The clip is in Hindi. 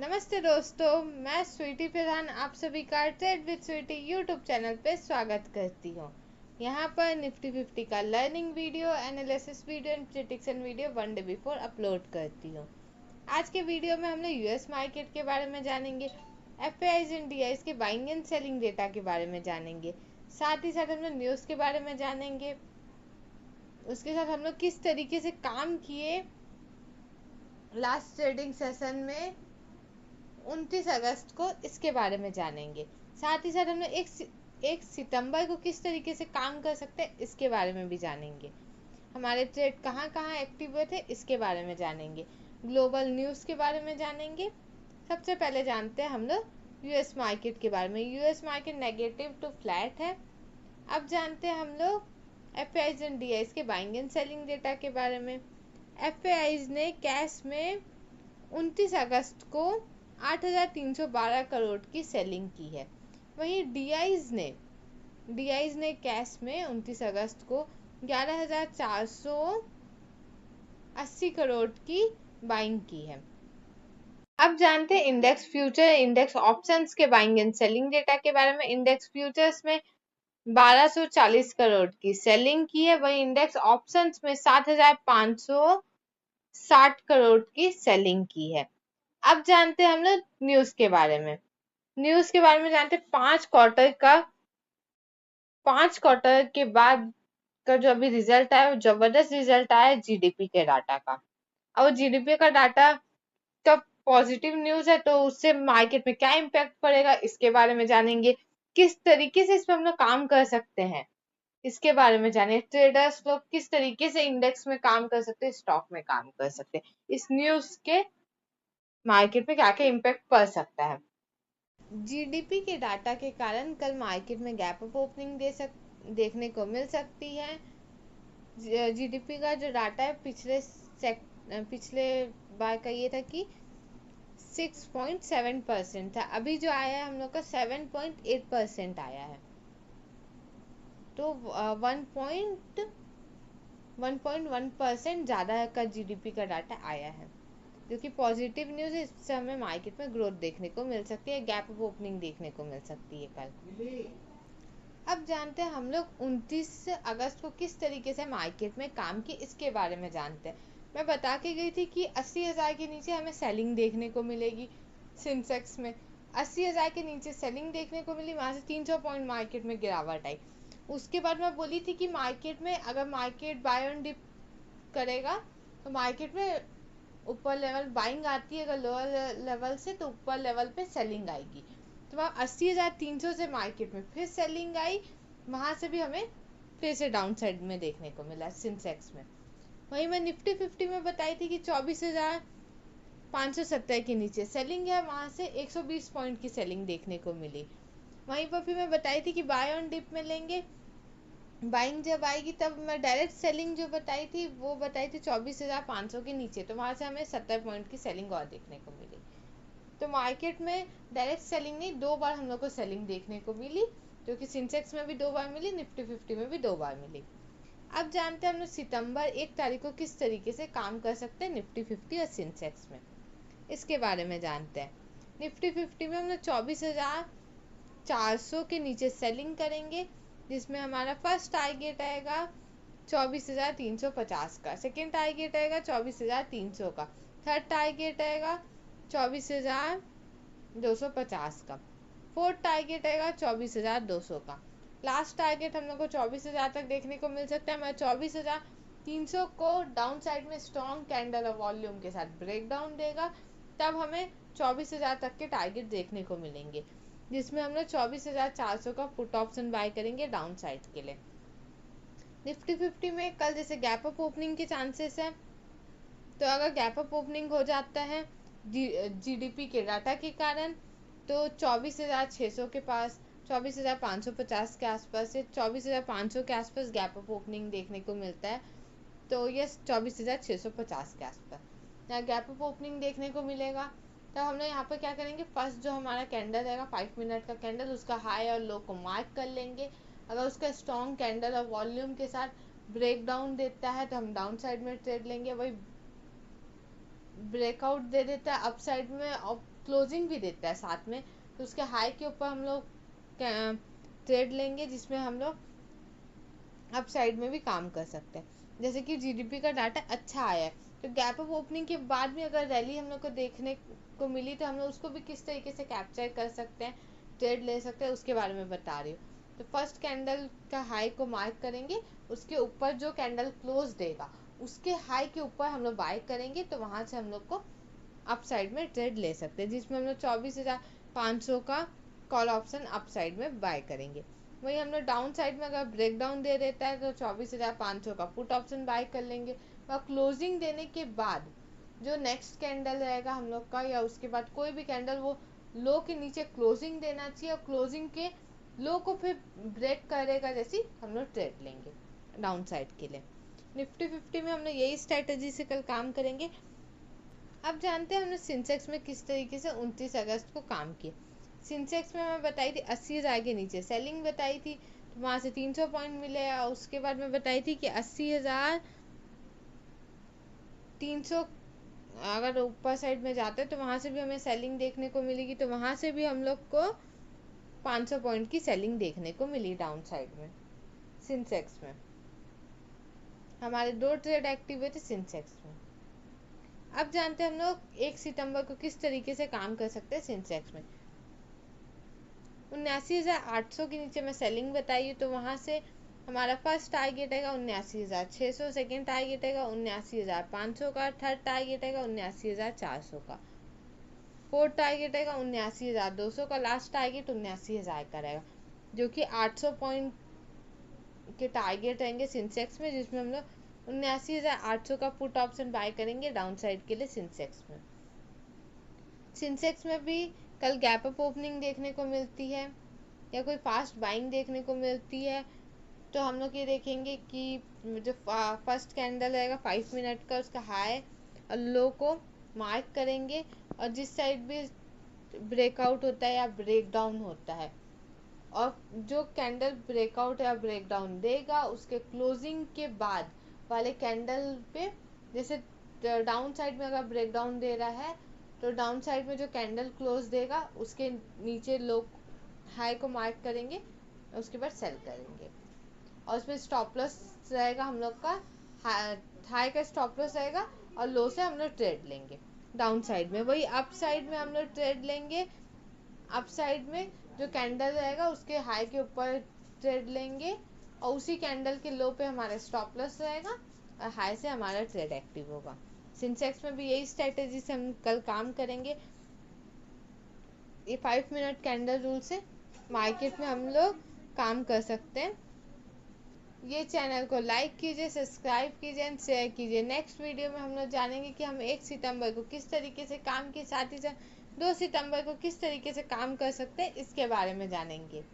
नमस्ते दोस्तों, मैं स्वीटी प्रधान आप सभी का trade with Sweety YouTube channel पे स्वागत करती हूँ। यहाँ पर निफ्टी 50 का learning video, analysis video and prediction video one day before upload करती हूँ। आज के वीडियो में हम लोग यूएस मार्केट के बारे में जानेंगे, एफआईआईज एंड डीआईज के बाइंग एंड सेलिंग डेटा के बारे में जानेंगे, साथ ही साथ हम लोग न्यूज़ के बारे में जानेंगे। उसके साथ हम लोग किस तरीके से काम किए लास्ट ट्रेडिंग सेशन में 29 अगस्त को, इसके बारे में जानेंगे। साथ ही साथ हम लोग एक सितंबर को किस तरीके से काम कर सकते हैं इसके बारे में भी जानेंगे। हमारे ट्रेड कहाँ कहाँ एक्टिव हुए थे इसके बारे में जानेंगे। ग्लोबल न्यूज़ के बारे में जानेंगे। सबसे पहले जानते हैं हम लोग यूएस मार्केट के बारे में। US market negative to flat है। अब जानते हैं हम लोग एफआईआईज एंड डीआईज के बाइंग एंड सेलिंग डेटा के बारे में। एफआईआईज ने कैश में 29 अगस्त को 8,312 करोड़ की सेलिंग की है। वहीं डीआईज ने कैश में 29 अगस्त को 11,480 करोड़ की बाइंग की है। अब जानते हैं इंडेक्स फ्यूचर इंडेक्स ऑप्शंस के बाइंग एंड सेलिंग डेटा के बारे में। इंडेक्स फ्यूचर्स में 1240 करोड़ की सेलिंग की है, वहीं इंडेक्स ऑप्शंस में 7,560 करोड़ की सेलिंग की है। अब जानते हैं हम लोग न्यूज़ के बारे में। न्यूज़ के बारे में जानते हैं पांच क्वार्टर के बाद का जो अभी रिजल्ट आया, जबरदस्त रिजल्ट आया जीडीपी के डाटा का। अब जीडीपी का डाटा तो पॉजिटिव न्यूज़ है, तो उससे मार्केट में क्या इम्पैक्ट पड़ेगा इसके बारे में जानेंगे। किस तरीके से इस पर हम लोग काम कर सकते हैं इसके बारे में जाने। ट्रेडर्स लोग किस तरीके से इंडेक्स में काम कर सकते हैं, स्टॉक में काम कर सकते हैं, इस न्यूज़ के मार्केट में क्या क्या इम्पैक्ट पड़ सकता है। जीडीपी के डाटा के कारण कल मार्केट में गैप अप ओपनिंग देखने को मिल सकती है। जीडीपी का जो डाटा है पिछले बार का ये था कि 6.7% था, अभी जो आया है हम लोग का 7.8% आया है। तो 1.1% ज़्यादा का जीडीपी का डाटा आया है, जो कि पॉजिटिव न्यूज़ है। इससे हमें मार्केट में ग्रोथ देखने को मिल सकती है, गैप अप ओपनिंग देखने को मिल सकती है कल। अब जानते हैं हम लोग 29 अगस्त को किस तरीके से मार्केट में काम की इसके बारे में जानते हैं। मैं बता के गई थी कि 80,000 के नीचे हमें सेलिंग देखने को मिलेगी। सेंसेक्स में 80,000 के नीचे सेलिंग देखने को मिली, वहां से 300 पॉइंट मार्केट में गिरावट आई। उसके बाद मैं बोली थी कि मार्केट में अगर मार्केट बाय ऑन डिप करेगा तो मार्केट में ऊपर लेवल बाइंग आती है, अगर लोअर लेवल से तो ऊपर लेवल पे सेलिंग आएगी। तो वहाँ 80,300 से मार्केट में फिर सेलिंग आई, वहां से भी हमें फिर से डाउन साइड में देखने को मिला सेंसेक्स में। वहीं मैं निफ्टी 50 में बताई थी कि 24,570 के नीचे सेलिंग है, वहां से 120 पॉइंट की सेलिंग देखने को मिली। वहीं पर फिर मैं बताई थी कि बाय ऑन डिप में लेंगे, बाइंग जब आएगी तब मैं डायरेक्ट सेलिंग जो बताई थी वो बताई थी 24,500 के नीचे, तो वहां से हमें 70 पॉइंट की सेलिंग और देखने को मिली। तो मार्केट में डायरेक्ट सेलिंग नहीं, दो बार हम लोग को सेलिंग देखने को मिली, जो कि सेंसेक्स में भी 2 बार मिली, निफ्टी 50 में भी 2 बार मिली। अब जानते हैं हम लोग सितंबर 1 तारीख को किस तरीके से काम कर सकते हैं निफ्टी 50 और सेंसेक्स में, इसके बारे में जानते हैं। निफ्टी 50 में हम लोग 24,400 के नीचे सेलिंग करेंगे, जिसमें हमारा फर्स्ट टारगेट आएगा 24,350 का, सेकेंड टारगेट आएगा 24,300 का, थर्ड टारगेट आएगा 24,250 का, फोर्थ टारगेट आएगा 24,200 का। लास्ट टारगेट हम लोग को 24,000 तक देखने को मिल सकता है। मैं 24,300 को डाउन साइड में स्ट्रॉन्ग कैंडल और वॉल्यूम के साथ ब्रेक डाउन देगा, तब हमें 24,000 तक के टारगेट देखने को मिलेंगे, जिसमें हम लोग 24,400 का पुट ऑप्शन बाय करेंगे डाउन साइड के लिए। निफ्टी 50 में कल जैसे गैप अप ओपनिंग के चांसेस है, तो अगर गैप अप ओपनिंग हो जाता है जीडीपी के डाटा के कारण, तो 24,600 के पास, 24,550 के आसपास से 24,500 के आसपास गैप अप ओपनिंग देखने को मिलता है। तो ये 24,650 के आसपास यहाँ गैप अप ओपनिंग देखने को मिलेगा। तब हम लोग यहाँ पर क्या करेंगे, फर्स्ट जो हमारा कैंडल रहेगा 5 मिनट का कैंडल, उसका हाई और लो को मार्क कर लेंगे। अगर उसका स्ट्रॉन्ग कैंडल और वॉल्यूम के साथ ब्रेक डाउन देता है तो हम डाउन साइड में ट्रेड लेंगे, वही ब्रेकआउट दे देता है अप साइड में और क्लोजिंग भी देता है साथ में। तो उसके हाई के ऊपर हम लोग ट्रेड लेंगे, जिसमें हम लोग अप साइड में भी काम कर सकते हैं। जैसे कि जीडीपी का डाटा अच्छा आया है, तो गैप अप ओपनिंग के बाद भी अगर रैली हम लोग को देखने को मिली तो हम लोग उसको भी किस तरीके से कैप्चर कर सकते हैं, ट्रेड ले सकते हैं, उसके बारे में बता रही हूँ। तो फर्स्ट कैंडल का हाई को मार्क करेंगे, उसके ऊपर जो कैंडल क्लोज देगा उसके हाई के ऊपर हम लोग बाय करेंगे, तो वहां से हम लोग को अप साइड में ट्रेड ले सकते हैं, जिसमें हम लोग 24,500 का कॉल ऑप्शन अप साइड में बाय करेंगे। वही हम लोग डाउन साइड में अगर ब्रेक डाउन दे देता है तो 24,500 का पुट ऑप्शन बाय कर लेंगे। और क्लोजिंग देने के बाद जो नेक्स्ट कैंडल रहेगा हम लोग का, या उसके बाद कोई भी कैंडल, वो लो के नीचे क्लोजिंग देना चाहिए, और क्लोजिंग के लो को फिर ब्रेक करेगा जैसी हम लोग ट्रेड लेंगे डाउन साइड के लिए। निफ्टी 50 में हम लोग यही स्ट्रेटेजी से कल काम करेंगे। अब जानते हैं हमने सेंसेक्स में किस तरीके से 29 अगस्त को काम किया। सेंसेक्स में मैं बताई थी 80,000 के नीचे सेलिंग बताई थी, तो वहां से 300 पॉइंट मिले। और उसके बाद मैं बताई थी कि 80,300 अगर ऊपर साइड में जाते तो वहां से भी हमें सेलिंग देखने को मिलेगी, तो वहां से भी हम लोग को 500 पॉइंट की सेलिंग देखने को मिली डाउन साइड में। सेंसेक्स में हमारे 2 ट्रेड एक्टिव हुए थे सेंसेक्स में। अब जानते हैं हम लोग 1 सितंबर को किस तरीके से काम कर सकते हैं सेंसेक्स में। 79,800 के नीचे मैं सेलिंग बताई है, तो वहां से हमारा फर्स्ट टारगेट है 79,600, सेकेंड टारगेट है 79,500 का, थर्ड टारगेट है 79,400 का, फोर्थ टारगेट है 79,200 का, लास्ट टारगेट 79,000 का रहेगा, जो कि 800 पॉइंट के टारगेट रहेंगे सेंसेक्स में, जिसमें हम लोग 79,800 का पुट ऑप्शन बाय करेंगे डाउन साइड के लिए सेंसेक्स में। सेंसेक्स में भी कल गैप अप ओपनिंग देखने को मिलती है या कोई फास्ट बाइंग देखने को मिलती है, तो हम लोग ये देखेंगे कि जो फर्स्ट कैंडल रहेगा 5 मिनट का, उसका हाई और लो को मार्क करेंगे, और जिस साइड भी ब्रेकआउट होता है या ब्रेक डाउन होता है, और जो कैंडल ब्रेकआउट या ब्रेक डाउन देगा उसके क्लोजिंग के बाद वाले कैंडल पे, जैसे डाउन साइड में अगर ब्रेक डाउन दे रहा है तो डाउन साइड में जो कैंडल क्लोज देगा उसके नीचे लो हाई को मार्क करेंगे, उसके बाद सेल करेंगे। और उसमें स्टॉप लॉस रहेगा हम लोग का, हाई का स्टॉप लॉस रहेगा, और लो से हम लोग ट्रेड लेंगे डाउन साइड में। वही अप साइड में हम लोग ट्रेड लेंगे, अप साइड में जो कैंडल रहेगा उसके हाई के ऊपर ट्रेड लेंगे, और उसी कैंडल के लो पे हमारा स्टॉप लॉस रहेगा, और हाई से हमारा ट्रेड एक्टिव होगा। सेंसेक्स में भी यही स्ट्रेटेजी से हम कल काम करेंगे। ये 5 मिनट कैंडल रूल से मार्केट में हम लोग काम कर सकते हैं। ये चैनल को लाइक कीजिए, सब्सक्राइब कीजिए एंड शेयर कीजिए। नेक्स्ट वीडियो में हम लोग जानेंगे कि हम 1 सितंबर को किस तरीके से काम किए, साथ ही साथ 2 सितंबर को किस तरीके से काम कर सकते हैं, इसके बारे में जानेंगे।